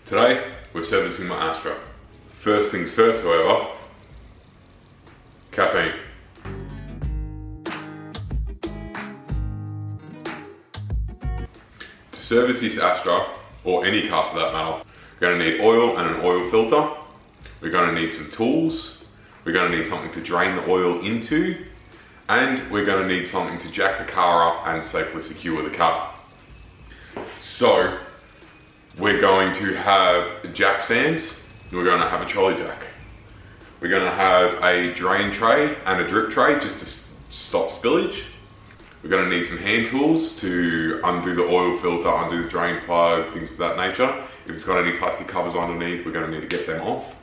Today, we're servicing my Astra. First things first, however, caffeine. To service this Astra, or any car for that matter, we're going to need oil and an oil filter. We're going to need some tools. We're going to need something to drain the oil into. And we're going to need something to jack the car up and safely secure the car. So, we're going to have jack stands. We're going to have a trolley jack. We're going to have a drain tray and a drip tray just to stop spillage. We're going to need some hand tools to undo the oil filter, undo the drain plug, things of that nature. If it's got any plastic covers underneath, we're going to need to get them off.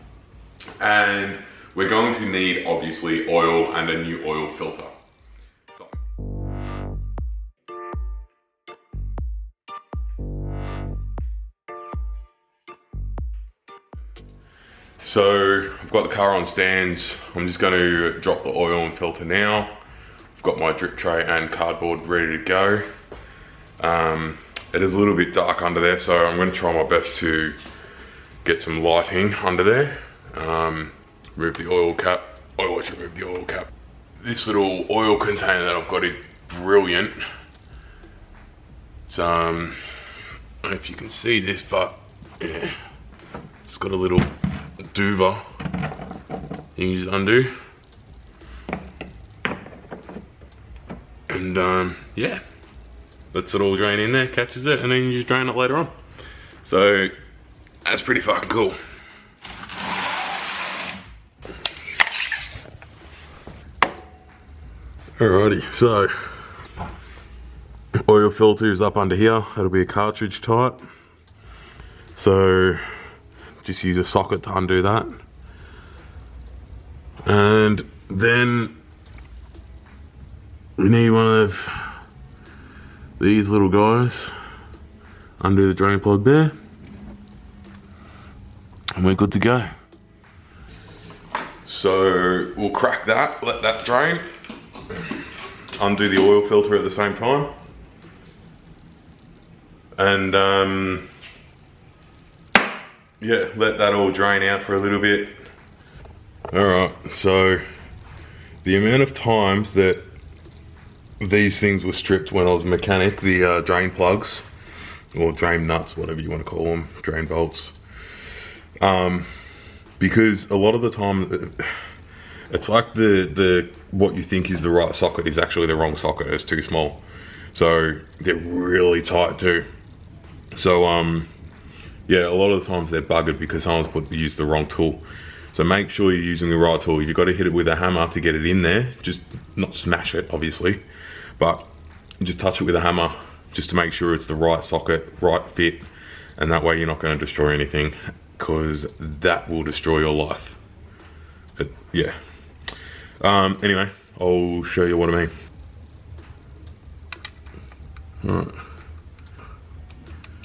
And we're going to need, obviously, oil and a new oil filter. So I've got the car on stands. I'm just going to drop the oil and filter now. I've got my drip tray and cardboard ready to go. It is a little bit dark under there, so I'm going to try my best to get some lighting under there. Remove the oil cap. Oh, I should remove the oil cap. This little oil container that I've got is brilliant. So, I don't know if you can see this, but yeah, it's got a little Duva you can just undo, and yeah, lets it all drain in there, catches it, and then you just drain it later on. So that's pretty fucking cool. Alrighty, so oil filter is up under here. It'll be a cartridge type, so just use a socket to undo that. And then we need one of these little guys. Undo the drain plug there. And we're good to go. So we'll crack that, let that drain. Undo the oil filter at the same time. And yeah, let that all drain out for a little bit. Alright, so the amount of times that these things were stripped when I was a mechanic, the drain plugs, or drain nuts, whatever you want to call them, drain bolts. Because a lot of the time, it's like the what you think is the right socket is actually the wrong socket, it's too small. So they're really tight too. So yeah, a lot of the times they're buggered because someone's used the wrong tool. So make sure you're using the right tool. You've got to hit it with a hammer to get it in there. Just not smash it, obviously, but just touch it with a hammer just to make sure it's the right socket, right fit, and that way you're not going to destroy anything, because that will destroy your life. But yeah. Anyway, I'll show you what I mean. All right.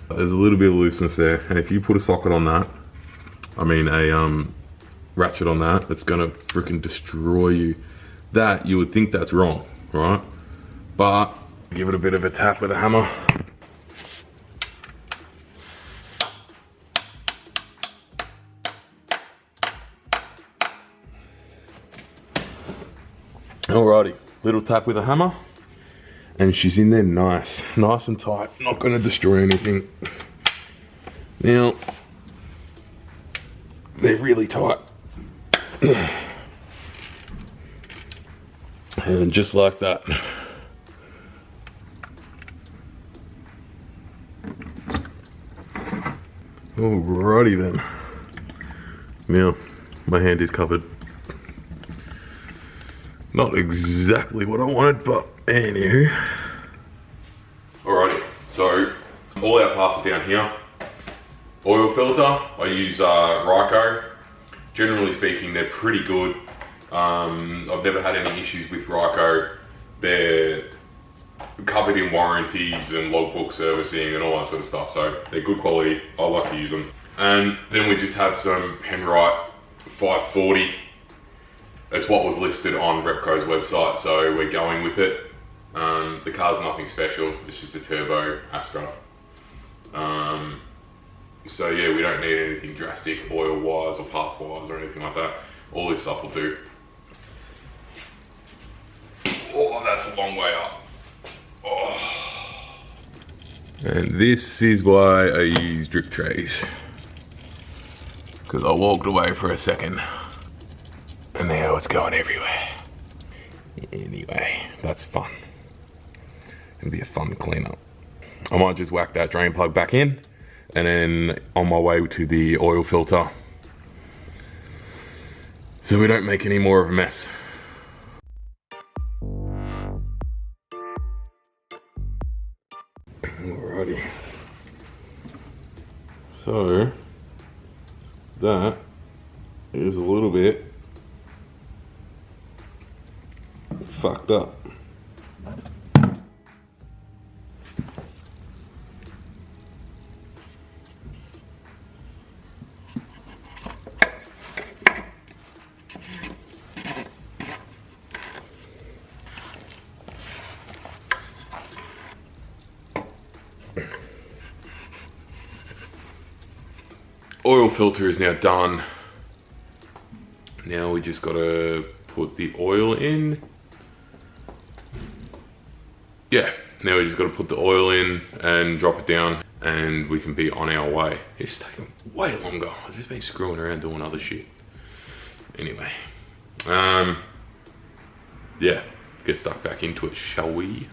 There's a little bit of looseness there, and if you put a socket on that, I mean a ratchet on that, it's gonna freaking destroy you. That, you would think that's wrong, right? But give it a bit of a tap with a hammer. Alrighty, little tap with a hammer. And she's in there nice and tight, not gonna destroy anything. Now, they're really tight. And just like that. Alrighty then. Now, my hand is covered. Not exactly what I wanted, but anywho. Alrighty, so all our parts are down here. Oil filter, I use Ryco. Generally speaking, they're pretty good. I've never had any issues with Ryco. They're covered in warranties and logbook servicing and all that sort of stuff, so they're good quality. I like to use them. And then we just have some Penrite 540. It's what was listed on Repco's website, so we're going with it. The car's nothing special, it's just a turbo Astra. So yeah, we don't need anything drastic oil wise or parts wise or anything like that. All this stuff will do. Oh, that's a long way up. Oh. And this is why I use drip trays. Because I walked away for a second and now it's going everywhere. Anyway, that's fun. It'll be a fun cleanup. I might just whack that drain plug back in and then on my way to the oil filter so we don't make any more of a mess. Alrighty. So that is a little bit fucked up. Oil filter is now done. Now we just gotta put the oil in. Yeah, now we just gotta put the oil in and drop it down and we can be on our way. It's taking way longer. I've just been screwing around doing other shit. Anyway, yeah, get stuck back into it, shall we?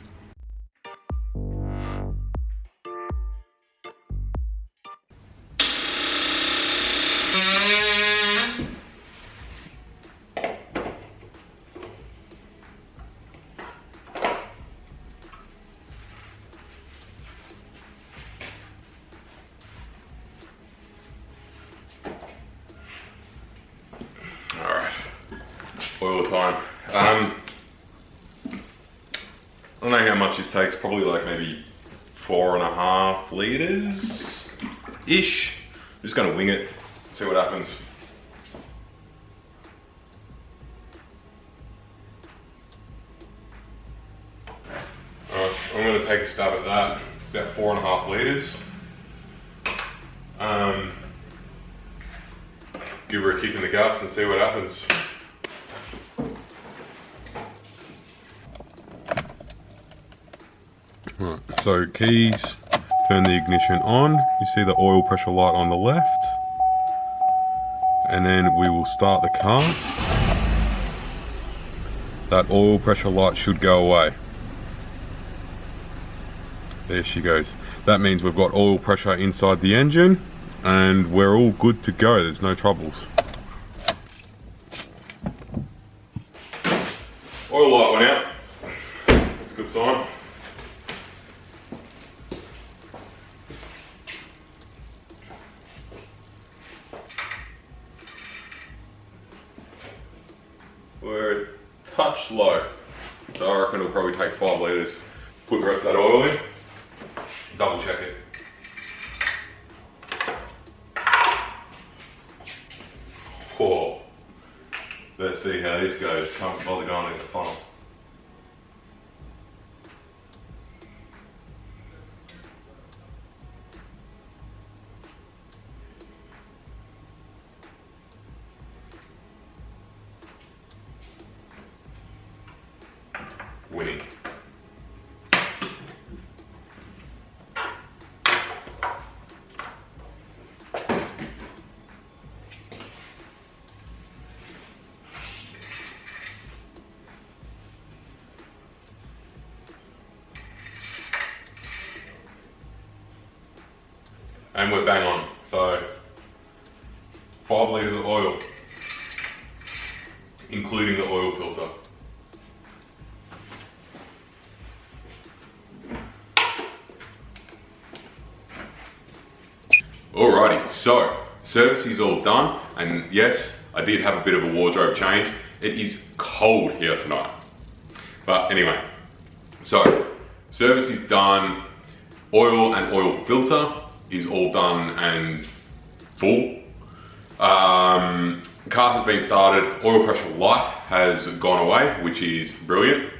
Oil time. I don't know how much this takes, probably like maybe 4.5 litres ish. I'm just gonna wing it, see what happens. Alright, I'm gonna take a stab at that. It's about 4.5 litres. Give her a kick in the guts and see what happens. Right, so keys, turn the ignition on. You see the oil pressure light on the left. And then we will start the car. That oil pressure light should go away. There she goes. That means we've got oil pressure inside the engine and we're all good to go. There's no troubles. Oil light went out. That's a good sign. We're a touch low, so I reckon it'll probably take 5 litres. Put the rest of that oil in, double check it. Oh, let's see how this goes. Can't bother going in the funnel. Winning. And we're bang on. So 5 litres of oil, including the oil filter. Alrighty, so service is all done, and yes, I did have a bit of a wardrobe change. It is cold here tonight. But anyway, so service is done, oil and oil filter is all done and full. Car has been started, oil pressure light has gone away, which is brilliant.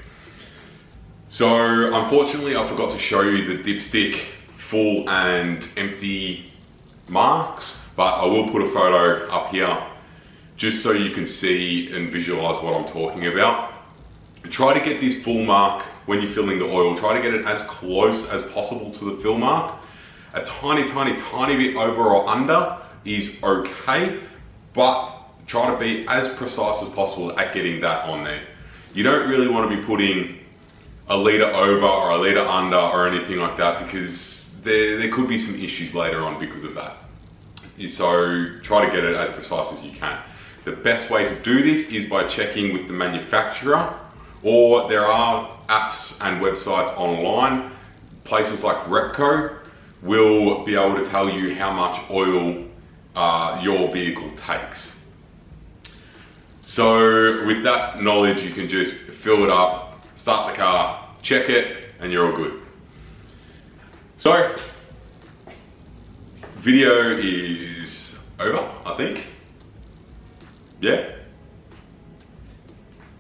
So unfortunately I forgot to show you the dipstick full and empty marks, but I will put a photo up here just so you can see and visualize what I'm talking about. Try to get this full mark when you're filling the oil. Try to get it as close as possible to the fill mark. A tiny bit over or under is okay, but try to be as precise as possible at getting that on there. You don't really want to be putting a litre over or a litre under or anything like that, because there could be some issues later on because of that. So try to get it as precise as you can. The best way to do this is by checking with the manufacturer, or there are apps and websites online. Places like Repco will be able to tell you how much oil your vehicle takes. So with that knowledge, you can just fill it up, start the car, check it, and you're all good. So, video is over, I think. Yeah.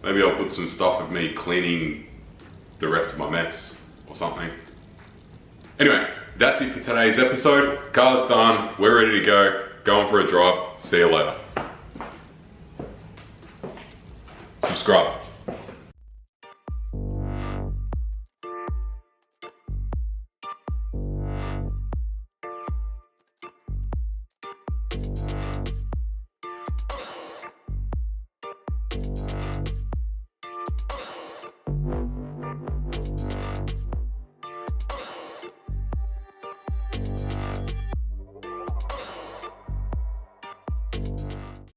Maybe I'll put some stuff of me cleaning the rest of my mess or something. Anyway, that's it for today's episode. Car's done, we're ready to go. Going for a drive. See you later. Subscribe.